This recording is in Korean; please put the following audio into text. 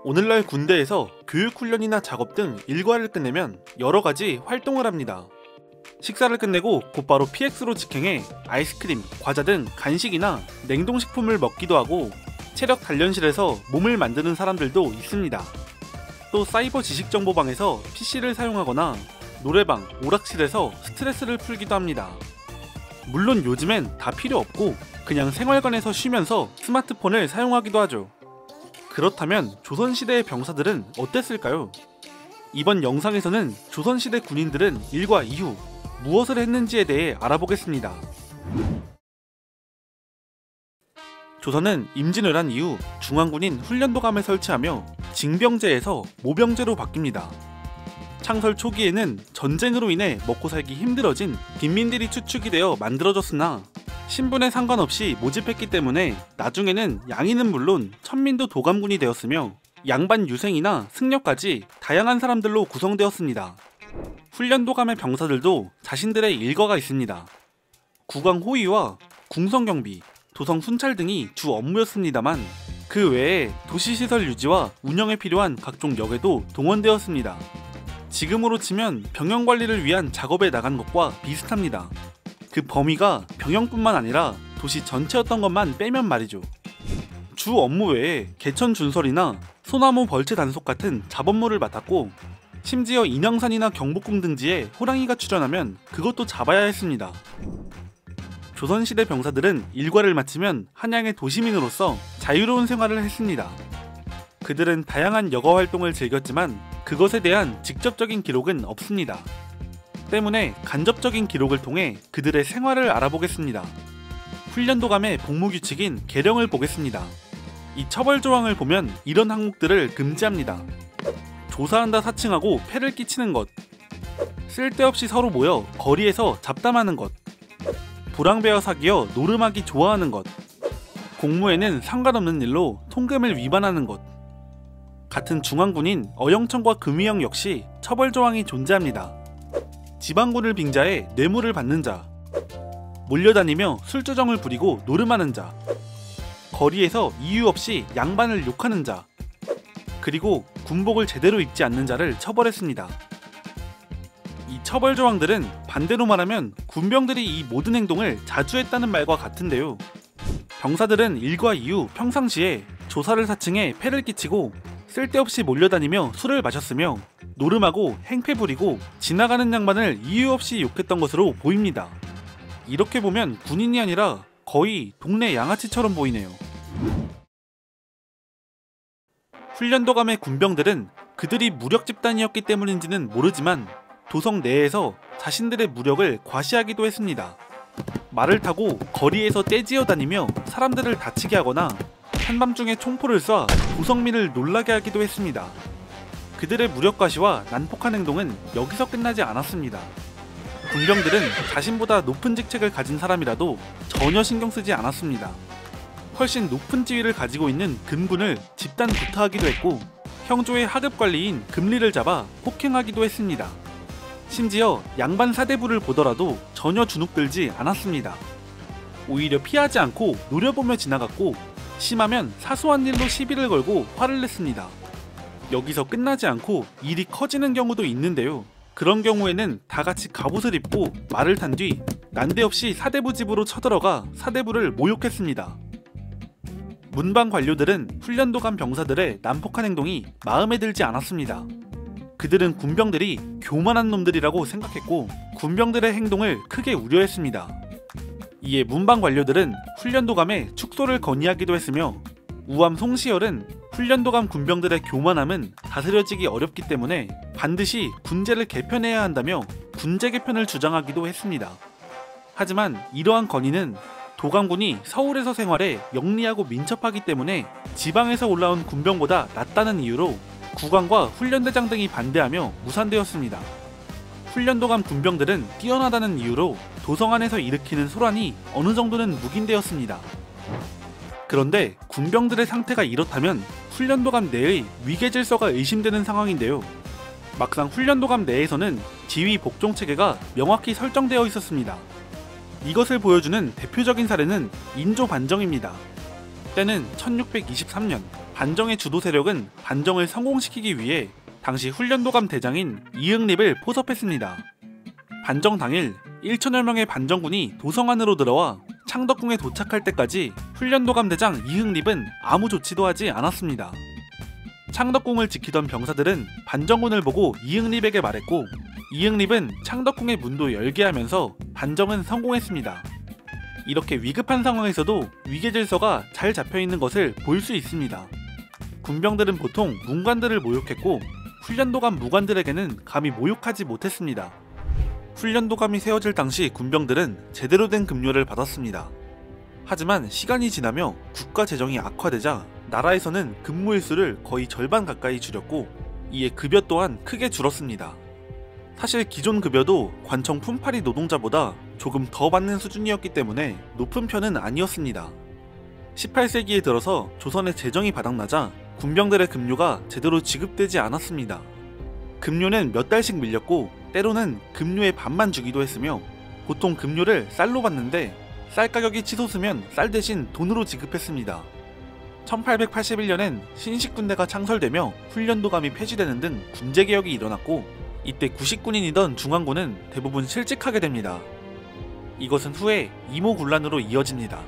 오늘날 군대에서 교육훈련이나 작업 등 일과를 끝내면 여러가지 활동을 합니다. 식사를 끝내고 곧바로 PX로 직행해 아이스크림, 과자 등 간식이나 냉동식품을 먹기도 하고 체력 단련실에서 몸을 만드는 사람들도 있습니다. 또 사이버 지식정보방에서 PC를 사용하거나 노래방, 오락실에서 스트레스를 풀기도 합니다. 물론 요즘엔 다 필요 없고 그냥 생활관에서 쉬면서 스마트폰을 사용하기도 하죠. 그렇다면 조선시대의 병사들은 어땠을까요? 이번 영상에서는 조선시대 군인들은 일과 이후 무엇을 했는지에 대해 알아보겠습니다. 조선은 임진왜란 이후 중앙군인 훈련도감을 설치하며 징병제에서 모병제로 바뀝니다. 창설 초기에는 전쟁으로 인해 먹고 살기 힘들어진 빈민들이 추측이 되어 만들어졌으나 신분에 상관없이 모집했기 때문에 나중에는 양인은 물론 천민도 도감군이 되었으며 양반 유생이나 승려까지 다양한 사람들로 구성되었습니다. 훈련도감의 병사들도 자신들의 일과가 있습니다. 국왕 호위와 궁성경비, 도성 순찰 등이 주 업무였습니다만 그 외에 도시시설 유지와 운영에 필요한 각종 역에도 동원되었습니다. 지금으로 치면 병영관리를 위한 작업에 나간 것과 비슷합니다. 그 범위가 병영뿐만 아니라 도시 전체였던 것만 빼면 말이죠. 주 업무 외에 개천 준설이나 소나무 벌채 단속 같은 잡업무를 맡았고 심지어 인왕산이나 경복궁 등지에 호랑이가 출현하면 그것도 잡아야 했습니다. 조선시대 병사들은 일과를 마치면 한양의 도시민으로서 자유로운 생활을 했습니다. 그들은 다양한 여가 활동을 즐겼지만 그것에 대한 직접적인 기록은 없습니다. 때문에 간접적인 기록을 통해 그들의 생활을 알아보겠습니다. 훈련도감의 복무규칙인 계령을 보겠습니다. 이 처벌조항을 보면 이런 항목들을 금지합니다. 조사한다 사칭하고 폐를 끼치는 것, 쓸데없이 서로 모여 거리에서 잡담하는 것, 불황배와 사귀어 노름하기 좋아하는 것, 공무에는 상관없는 일로 통금을 위반하는 것, 같은 중앙군인 어영청과 금위영 역시 처벌조항이 존재합니다. 지방군을 빙자해 뇌물을 받는 자, 몰려다니며 술주정을 부리고 노름하는 자, 거리에서 이유 없이 양반을 욕하는 자, 그리고 군복을 제대로 입지 않는 자를 처벌했습니다. 이 처벌 조항들은 반대로 말하면 군병들이 이 모든 행동을 자주 했다는 말과 같은데요. 병사들은 일과 이후 평상시에 조사를 사칭해 폐를 끼치고 쓸데없이 몰려다니며 술을 마셨으며 노름하고 행패 부리고 지나가는 양반을 이유 없이 욕했던 것으로 보입니다. 이렇게 보면 군인이 아니라 거의 동네 양아치처럼 보이네요. 훈련도감의 군병들은 그들이 무력 집단이었기 때문인지는 모르지만 도성 내에서 자신들의 무력을 과시하기도 했습니다. 말을 타고 거리에서 떼지어 다니며 사람들을 다치게 하거나 한밤중에 총포를 쏴 도성민을 놀라게 하기도 했습니다. 그들의 무력 과시와 난폭한 행동은 여기서 끝나지 않았습니다. 군병들은 자신보다 높은 직책을 가진 사람이라도 전혀 신경 쓰지 않았습니다. 훨씬 높은 지위를 가지고 있는 금군을 집단 구타하기도 했고 형조의 하급관리인 금리를 잡아 폭행하기도 했습니다. 심지어 양반 사대부를 보더라도 전혀 주눅들지 않았습니다. 오히려 피하지 않고 노려보며 지나갔고 심하면 사소한 일로 시비를 걸고 화를 냈습니다. 여기서 끝나지 않고 일이 커지는 경우도 있는데요. 그런 경우에는 다같이 갑옷을 입고 말을 탄 뒤 난데없이 사대부 집으로 쳐들어가 사대부를 모욕했습니다. 문방 관료들은 훈련도감 병사들의 난폭한 행동이 마음에 들지 않았습니다. 그들은 군병들이 교만한 놈들이라고 생각했고 군병들의 행동을 크게 우려했습니다. 이에 문방 관료들은 훈련도감에 축소를 건의하기도 했으며 우암 송시열은 훈련도감 군병들의 교만함은 다스려지기 어렵기 때문에 반드시 군제를 개편해야 한다며 군제 개편을 주장하기도 했습니다. 하지만 이러한 건의는 도감군이 서울에서 생활해 영리하고 민첩하기 때문에 지방에서 올라온 군병보다 낫다는 이유로 국왕과 훈련대장 등이 반대하며 무산되었습니다. 훈련도감 군병들은 뛰어나다는 이유로 도성 안에서 일으키는 소란이 어느 정도는 묵인되었습니다. 그런데 군병들의 상태가 이렇다면 훈련도감 내의 위계질서가 의심되는 상황인데요. 막상 훈련도감 내에서는 지휘 복종 체계가 명확히 설정되어 있었습니다. 이것을 보여주는 대표적인 사례는 인조 반정입니다. 때는 1623년 반정의 주도 세력은 반정을 성공시키기 위해 당시 훈련도감 대장인 이응립을 포섭했습니다. 반정 당일 1천여 명의 반정군이 도성 안으로 들어와 창덕궁에 도착할 때까지 훈련도감 대장 이응립은 아무 조치도 하지 않았습니다. 창덕궁을 지키던 병사들은 반정군을 보고 이응립에게 말했고, 이응립은 창덕궁의 문도 열게 하면서 반정은 성공했습니다. 이렇게 위급한 상황에서도 위계질서가 잘 잡혀있는 것을 볼 수 있습니다. 군병들은 보통 문관들을 모욕했고 훈련도감 무관들에게는 감히 모욕하지 못했습니다. 훈련도감이 세워질 당시 군병들은 제대로 된 급료를 받았습니다. 하지만 시간이 지나며 국가 재정이 악화되자 나라에서는 근무일수를 거의 절반 가까이 줄였고, 이에 급여 또한 크게 줄었습니다. 사실 기존 급여도 관청 품팔이 노동자보다 조금 더 받는 수준이었기 때문에 높은 편은 아니었습니다. 18세기에 들어서 조선의 재정이 바닥나자 군병들의 급료가 제대로 지급되지 않았습니다. 급료는 몇 달씩 밀렸고 때로는 급료의 반만 주기도 했으며, 보통 급료를 쌀로 받는데 쌀 가격이 치솟으면 쌀 대신 돈으로 지급했습니다. 1881년엔 신식군대가 창설되며 훈련도감이 폐지되는 등 군제개혁이 일어났고, 이때 구식군인이던 중앙군은 대부분 실직하게 됩니다. 이것은 후에 이모군란으로 이어집니다.